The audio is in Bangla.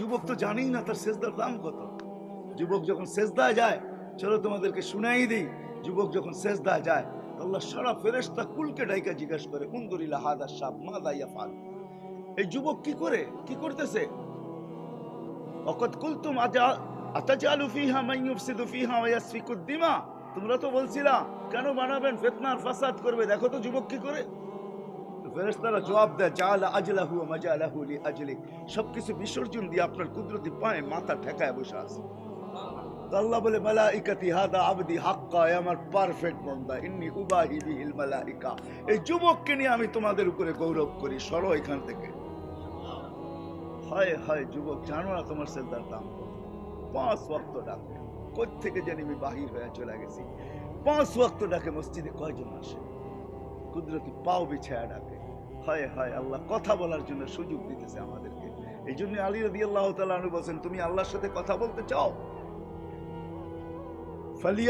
যুবক তো জানেই না তার সেজদার দাম কত। যুবক যখন সেজদায় যায়, চলো তোমাদেরকে শুনাই দিই, যুবক যখন সেজদায় যায় আল্লাহ সারা ফেরেশতা কুলকে ডাইকা জিজ্ঞাসা করে, উনদুরিলা হাদা শাব মাযা ইয়াফআল, এই যুবক কি করে, কি করতেছে? ওয়াকাদ কুলতুম আতাজালু ফিহা মান ইউফসিদু ফিহা ওয়া ইয়াসফিকুদ দিমা, তোমরা তো বলছিলা কেন বানাবেন, ফিতনা আর ফাসাদ করবে, দেখো তো যুবক কি করে। ফেরেশতারা জবাব দেয়, জাআলা আজলাহু ওয়া মাজালাহু লিআজলিক, সবকিছু বিসর্জন দিয়ে আপনার কুদরতি পায়ে মাথা ঠেকায় বসে আছে। তো আল্লাহ বলে, মালাইকাতি হাদা আবদি হাক্কা, এ আমার পারফেক্ট বান্দা, ইন্নী উবাহি বিহিল মালাইকা, এই যুবককে নিয়ে আমি তোমাদের উপরে গৌরব করি, সরো এখান থেকে। হায় হায় যুবক, জানো না তোমার সেজদার দাম কত? 5 ওয়াক্ত ডাকে, কোথ থেকে জানি আমি বাহির হয়ে চলে গেছি। 5 ওয়াক্ত ডাকে, মসজিদে কয়জন আসে? কুদরতি পাও বিছায়া ডাকে। হায় হায়, আল্লাহ কথা বলার জন্য সুযোগ দিতেছে আমাদেরকে। এই জন্য আলী রাদিয়াল্লাহু তাআলা আনহু বলেন, তুমি আল্লাহর সাথে কথা বলতে চাও, ফালিয়া